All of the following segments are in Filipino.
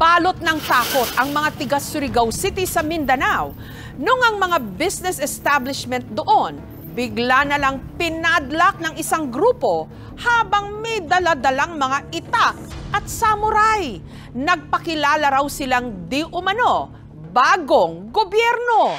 Nabalot ng takot ang mga tiga Surigao City sa Mindanao nung ang mga business establishment doon bigla na lang pinadlock ng isang grupo habang may daladalang mga itak at samurai. Nagpakilala raw silang di umano bagong gobyerno.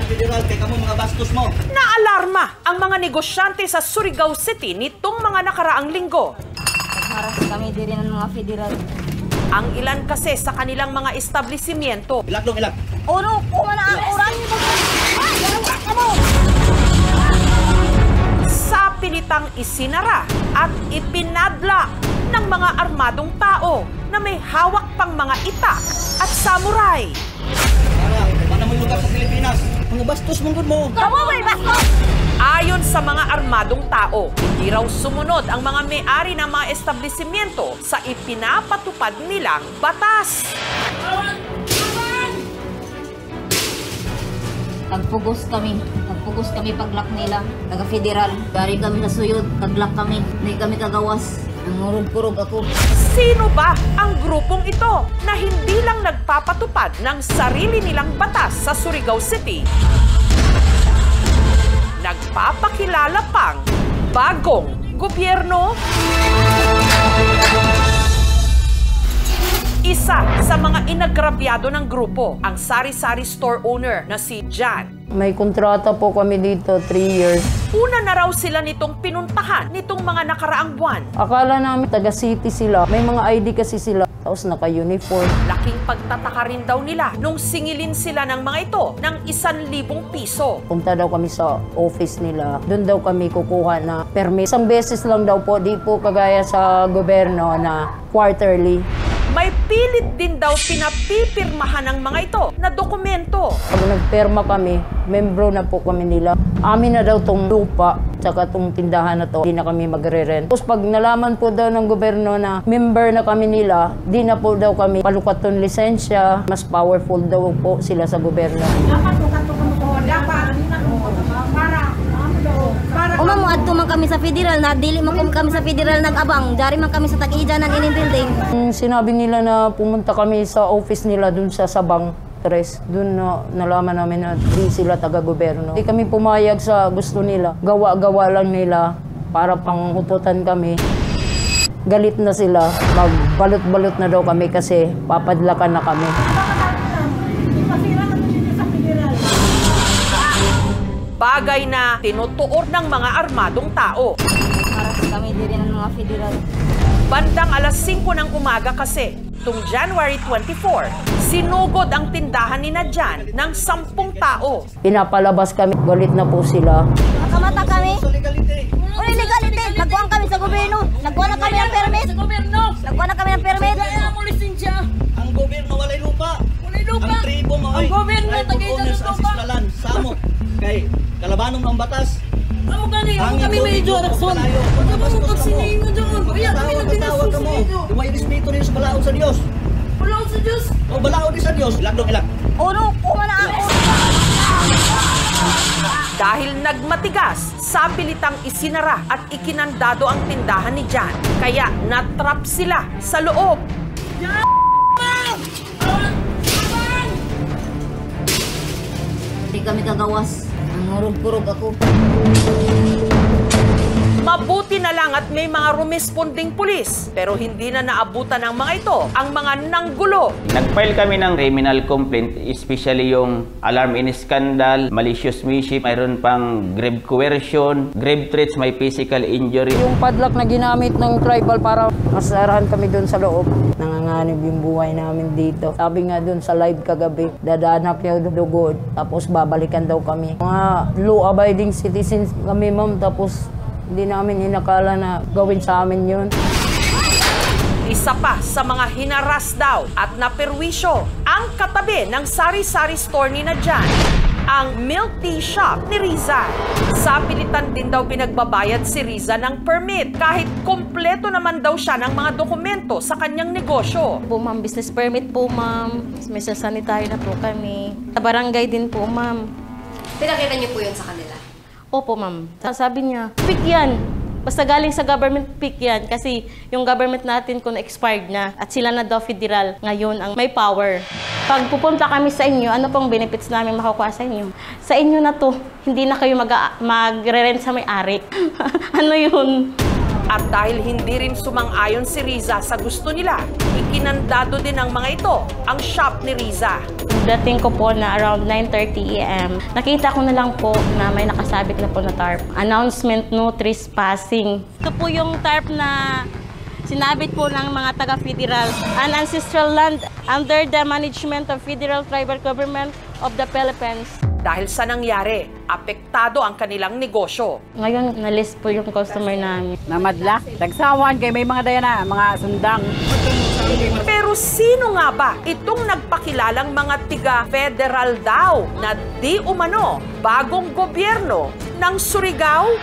Federal, teka mo mga bastos mo. Naalarma ang mga negosyante sa Surigao City nitong mga nakaraang linggo. Nagharas kami din ng mga federal. Ang ilan kasi sa kanilang mga establishmento. Ilak dong, ilak. Uno, kumana ang oras. Sa pilitang isinara at ipinadlock ng mga armadong tao na may hawak pang mga itak at samurai. Para mo yung lugar sa Pilipinas. Mga bastos mong good mo. Kamu may bastos! Ayon sa mga armadong tao, hindi raw sumunod ang mga may-ari ng mga establishmento sa ipinapatupad nilang batas. Nagpugos kami paglak nila. Taga-federal, gari kami sa suyod, taglak kami, hindi kami kagawas. Nangurog-kurog ako. Sino ba ang grupong ito na hindi lang nagpapatupad ng sarili nilang batas sa Surigao City? Nagpapakilala pang bagong gobyerno? Isa sa mga inagrabyado ng grupo, ang sari-sari store owner na si Jan. May kontrata po kami dito, 3 years. Una na raw sila nitong pinuntahan nitong mga nakaraang buwan. Akala namin taga-city sila. May mga ID kasi sila. Tapos naka-uniform. Laking pagtataka rin daw nila nung singilin sila ng mga ito ng 1,000 piso. Punta daw kami sa office nila. Doon daw kami kukuha na permit. Isang beses lang daw po, di po kagaya sa gobyerno na quarterly. May pilit din daw pinapipirmahan ng mga ito na dokumento. Pag nagperma kami, membro na po kami nila. Amin na daw tong lupa, tsaka tong tindahan na to, di na kami magre-rent. Tapos pag nalaman po daw ng gobyerno na member na kami nila, di na po daw kami palukat tong lisensya. Mas powerful daw po sila sa gobyerno. Umamo adto man kami sa federal, na dili man kami sa federal nag-abang, dari man kami sa tag-ija ng in-building. Sinabi nila na pumunta kami sa office nila dun sa Sabang. Doon na nalaman namin na di sila taga-gobyerno. Di kami pumayag sa gusto nila. Gawa-gawa lang nila para panghututan kami. Galit na sila. Magbalot-balot na daw kami kasi papadlakan na kami. Bagay na tinutuor ng mga armadong tao. Nagharas kami din ng mga federal. Bandang alas 5 ng umaga kasi, tung January 24, sinugod ang tindahan ni Jan ng 10 tao. Pinapalabas kami, galit na po sila. Nakamata kami. Sa legalite. Uy, legalite! Nagkuhan kami sa gobyerno. Nagkuhan na kami ng permit. Nagkuhan na kami ng permit. Ang gobyerno walay lupa. Ang tribo mo ay tribal owners ancestralan. Samo. Kay kalabanon ng batas. Kami medyo palayo. Pagkatawag ka mo. May respeto rin sa balaod sa Diyos. Balaod sa Diyos. O balaod din sa Diyos. Ilak dong, ilak. Uno, kumana ang oras. Dahil nagmatigas, sa pilitang isinara at ikinandado ang tindahan ni Jan. Kaya natrap sila sa loob. Hindi kami kagawas. Nangurog-kurog ako. Mabuti na lang at may mga rumesponding pulis. Pero hindi na naabutan ng mga ito ang mga nanggulo. Nag-file kami ng criminal complaint, especially yung alarm in scandal, malicious mischief, mayroon pang grave coercion, grave threats, may physical injury. Yung padlock na ginamit ng tribal para masarahan kami doon sa loob. Nanganganib yung buhay namin dito. Sabi nga doon sa live kagabi, dadanak yung dugod, tapos babalikan daw kami. Mga law-abiding citizens kami, ma'am, tapos hindi namin inakala na gawin sa amin yun. Isa pa sa mga hinaras daw at naperwisyo ang katabi ng sari-sari store ni Jan, ang milk tea shop ni Riza. Sa pilitan din daw pinagbabayad si Riza ng permit kahit kompleto naman daw siya ng mga dokumento sa kanyang negosyo. Po ma'am, business permit po ma'am. May sanitary na po kami. Sa barangay din po ma'am. Pinakita niyo po yun sa kanila? Opo ma'am. Sabi niya, fake yan. Basta galing sa government pick yan kasi yung government natin kung expired na at sila na daw federal ngayon ang may power. Pag pupunta kami sa inyo, ano pong benefits namin makukuha sa inyo? Sa inyo na to, hindi na kayo magre-rent sa may-ari. Ano yun? At dahil hindi rin sumang-ayon si Riza sa gusto nila, ikinandado din ng mga ito ang shop ni Riza. Dating ko po na around 9:30 AM, nakita ko na lang po na may nakasabit na po na tarp. Announcement, no trespassing. Ito po yung tarp na sinabit po ng mga taga-federal. An ancestral land under the management of Federal Tribal Government of the Philippines. Dahil sa nangyari, apektado ang kanilang negosyo. Ngayon, na-list po yung customer namin. Namadla, tagsawan kay may mga dayana, mga sundang. Pero sino nga ba itong nagpakilalang mga tiga-federal daw na di umano bagong gobyerno ng Surigao?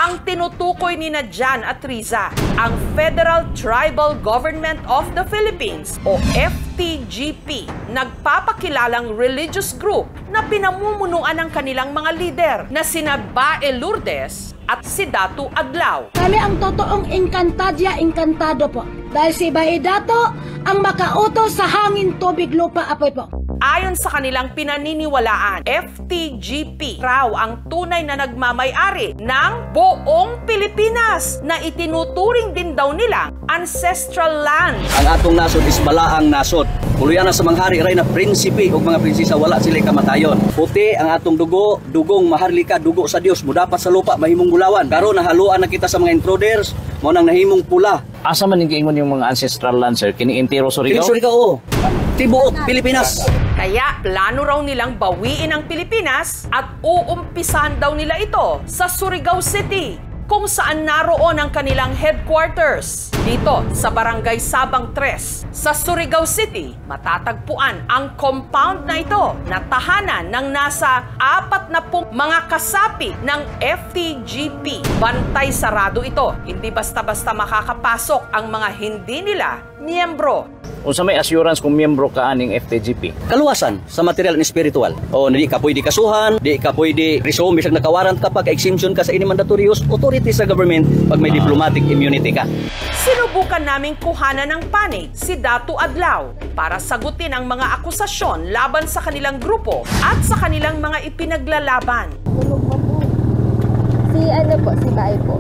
Ang tinutukoy ni Jan at Riza, ang Federal Tribal Government of the Philippines o FTGP, nagpapakilalang religious group na pinamumunuan ng kanilang mga lider na sina Bae Lourdes at si Datu Adlaw. Kami ang totoong encantado po. Dahil si Bae Dato ang makautos sa hangin, tubig, lupa, apoy po. Ayon sa kanilang pinaniniwalaan, FTGP raw ang tunay na nagmamay-ari ng buong Pilipinas na itinuturing din daw nila ancestral land. Ang atong nasod is balaang nasod. Puluyan na sa mga hari ray na prinsipe o mga prinsesa wala sila kamatayon. Puti ang atong dugo, dugong maharlika, dugo sa Dios, mudapat sa lupa, mahimong bulawan. Karon nahaluan na kita sa mga intruders, mo nang nahimong pula. Asa man giingon yung mga ancestral land, sir? Kini-intero Surigao? Surigao, tibuok Pilipinas. Kaya plano raw nilang bawiin ang Pilipinas at uumpisahan daw nila ito sa Surigao City, kung saan naroon ang kanilang headquarters. Dito sa Barangay Sabang 3 sa Surigao City, matatagpuan ang compound na ito na tahanan ng nasa 40 mga kasapi ng FTGP. Bantay sarado ito, hindi basta-basta makakapasok ang mga hindi nila miyembro. Unsa may assurance kung miyembro ka aning FTGP? Kaluwasan sa material and spiritual. O di ka pwede kasuhan, di ka pwede resume bisag nakawarant ka pag exemption ka sa any mandatorious authority sa government pag may diplomatic immunity ka. Sinubukan naming kuhanan ng panig si Datu Adlaw para sagutin ang mga akusasyon laban sa kanilang grupo at sa kanilang mga ipinaglalaban. Si si Bae po.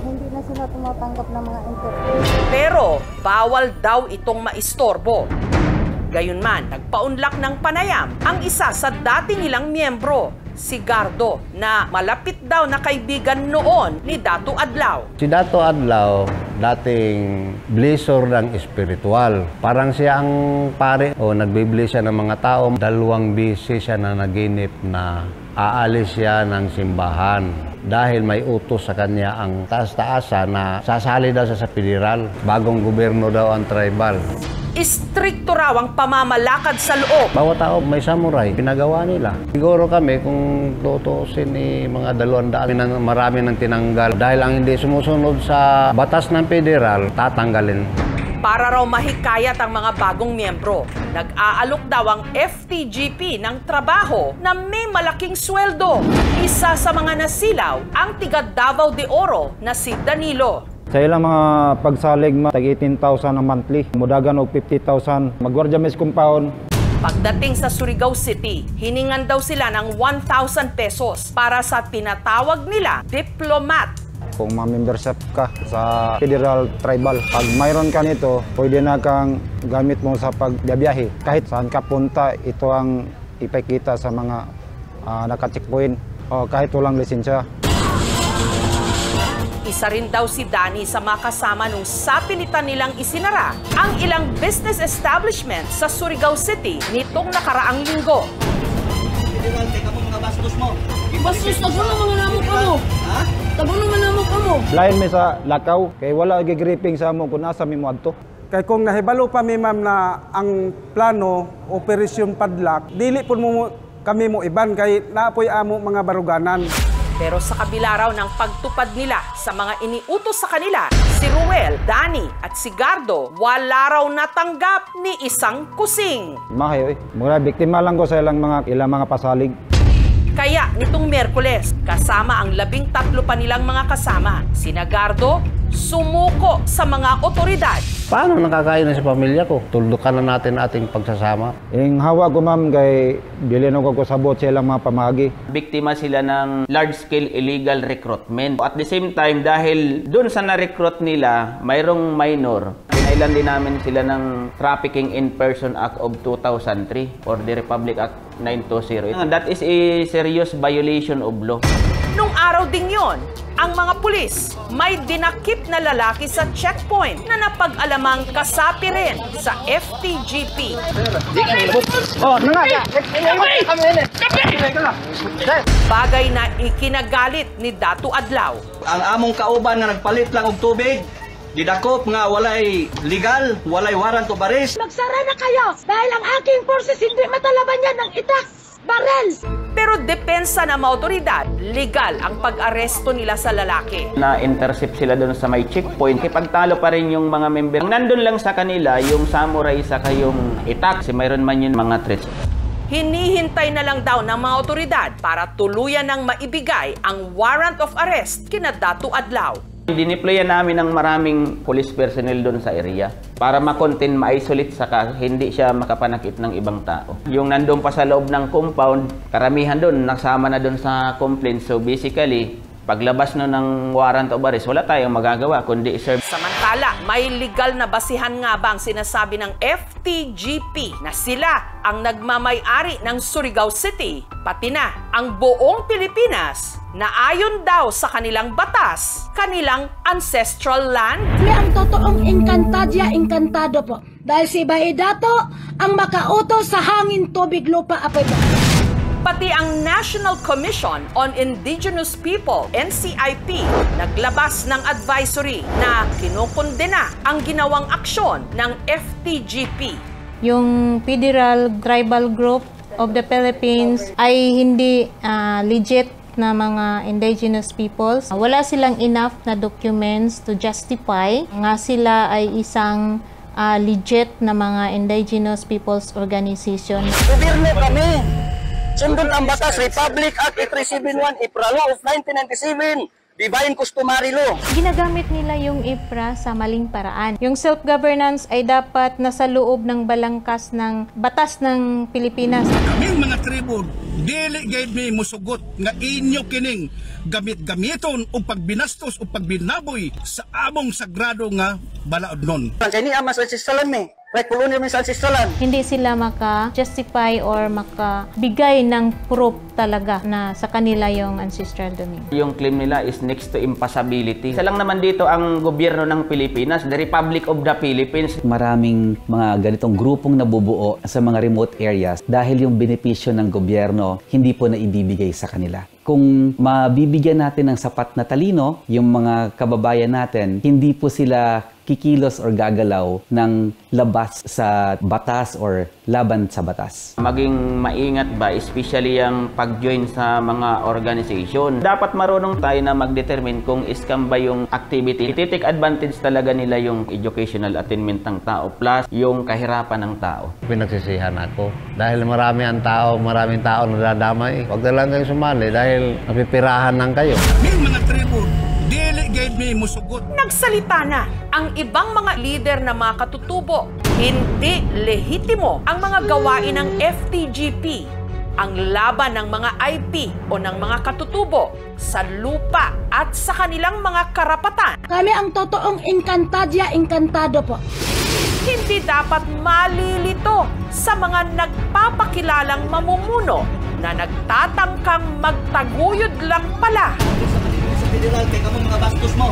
Hindi na sila tumatanggap ng mga interview. Pero bawal daw itong maistorbo. Gayunman, nagpaunlak ng panayam ang isa sa dati nilang miyembro, si Gardo, na malapit daw na kaibigan noon ni Datu Adlaw. Si Datu Adlaw, dating blessor ng espiritual. Parang siya ang pare o nagbibless siya ng mga tao. 2 beses siya na naginip na aalis siya ng simbahan dahil may utos sa kanya ang taas-taasa na sasali daw siya sa federal. Bagong gobyerno daw ang tribal. Istrikto raw ang pamamalakad sa loob. Bawat tao may samurai, pinagawa nila. Siguro kami kung tutusin ni mga 200 na marami nang tinanggal dahil ang hindi sumusunod sa batas ng federal, tatanggalin. Para raw mahikayat ang mga bagong miyembro, nag-aalok daw ang FTGP ng trabaho na may malaking sweldo. Isa sa mga nasilaw ang tiga Davao de Oro na si Danilo. Sa ilang mga pagsalig, tag-18,000 ang monthly. Mudagan og 50,000. Magwardya mes compound. Pagdating sa Surigao City, hiningan daw sila ng 1,000 pesos para sa tinatawag nila diplomat. Kung ma-membership ka sa federal tribal, pag mayroon ka nito, pwede na kang gamit mo sa pagbiyahe. Kahit saan ka punta, ito ang ipakita sa mga naka-checkpoint o kahit walang lisensya. Isa rin daw si Danny sa mga kasama nung sapilitan nilang isinara ang ilang business establishment sa Surigao City nitong nakaraang linggo. Federal, teka mo mga bastos mo. Bastos, tabo na mga namo ka mo. Ha? Tabo naman namo ka mo. Lain mi sa lakaw, kay wala gigripping sa mo kung nasa mi mo adto. Kay kung nahibalo pa mi ma'am na ang plano, operasyon padlak, dili po mo kami mo iban kay naapoy amo mga baruganan. Pero sa kabila raw ng pagtupad nila sa mga iniutos sa kanila, si Ruel, Danny at si Gardo, wala raw natanggap ni isang kusing. Mahay, mga biktima lang ko sa ilang mga pasalig. Kaya nitong Miyerkules, kasama ang 13 pa nilang mga kasama, sina Gardo, sumuko sa mga otoridad. Paano nakakain na sa pamilya ko? Tuldukan na natin ating pagsasama. Ang hawa ko ma'am kay bilhin ko sabot silang mga pamagi. Biktima sila ng large-scale illegal recruitment. At the same time, dahil dun sa na-recruit nila, mayroong minor, pinailan din namin sila ng Trafficking in Person Act of 2003 or the Republic Act 920. That is a serious violation of law. Nung araw ding yon, ang mga pulis may dinakip na lalaki sa checkpoint na napag-alamang kasapi rin sa FTGP. Bagay na ikinagalit ni Datu Adlaw. Ang among kauban nga nagpalit lang og tubig, didakop nga walay legal, walay warrant of arrest. Magsara na kayo dahil ang aking forces hindi matalaban yan ng itas, barel. Pero depensa ng mga otoridad, legal ang pag-aresto nila sa lalaki. Na-intercept sila doon sa may checkpoint. Ipagtalo pa rin yung mga member. Ang nandun lang sa kanila, yung samurai saka yung itak. Kasi mayroon man yun mga threats. Hinihintay na lang daw ng mga otoridad para tuluyan ng maibigay ang warrant of arrest kina Datu Adlaw. Dineployan namin ng maraming police personnel doon sa area para ma-contain, ma-isolate saka hindi siya makapanakit ng ibang tao. Yung nandun pa sa loob ng compound, karamihan doon, nasama na doon sa complaint. So basically, paglabas no ng warrant of arrest, wala tayong magagawa kundi serve. Samantala, may legal na basihan nga ba ang sinasabi ng FTGP na sila ang nagmamay-ari ng Surigao City, pati na ang buong Pilipinas na ayon daw sa kanilang batas, kanilang ancestral land? Kami ang totoong enkantado po. Dahil si Baidato ang makautos sa hangin, tubig, lupa, apoy. Pati ang National Commission on Indigenous People, NCIP, naglabas ng advisory na kinukondena ang ginawang aksyon ng FTGP. Yung Federal Tribal Group of the Philippines ay hindi legit na mga indigenous peoples. Wala silang enough na documents to justify nga sila ay isang legit na mga indigenous peoples organization. Gobyerno kami! Sundot ang batas, Republic Act 8371, IPRA Law of 1997, Divine Customary Law. Ginagamit nila yung IPRA sa maling paraan. Yung self-governance ay dapat nasa loob ng balangkas ng batas ng Pilipinas. Kaming mga tribo, dili gayud mi musugot nga inyo kining gamit-gamiton o pagbinastos o pagbinaboy sa among sagrado nga balaod nun. Kaya ni amas ancestralan mi. Right, kolonial mi sa ancestralan. Hindi sila maka-justify or makabigay ng proof talaga na sa kanila yung ancestral domain. Yung claim nila is next to impossibility. Isa lang naman dito ang gobyerno ng Pilipinas, the Republic of the Philippines. Maraming mga ganitong grupong nabubuo sa mga remote areas dahil yung benepisyo ng gobyerno hindi po na ibibigay sa kanila. Kung mabibigyan natin ng sapat na talino, yung mga kababayan natin, hindi po sila kikilos or gagalaw ng labas sa batas or laban sa batas. Maging maingat ba, especially yung pag-join sa mga organization. Dapat marunong tayo na mag-determine kung scam ba yung activity. Iti-take advantage talaga nila yung educational attainment ng tao plus yung kahirapan ng tao. Pinagsisihan ako dahil maraming tao nadadamay. Huwag na lang kayo sumali dahil napipirahan lang kayo. Kaming mga tribo, dili gayud mi musugot. Nagsalita na ang ibang mga lider na mga katutubo. Hindi lehitimo ang mga gawain ng FTGP, ang laban ng mga IP o ng mga katutubo sa lupa at sa kanilang mga karapatan. Kami ang totoong enkantado po. Hindi dapat malilito sa mga nagpapakilalang mamumuno na nagtatangkang magtaguyod lang pala. Sa federal, kaya ka mga bastos mo.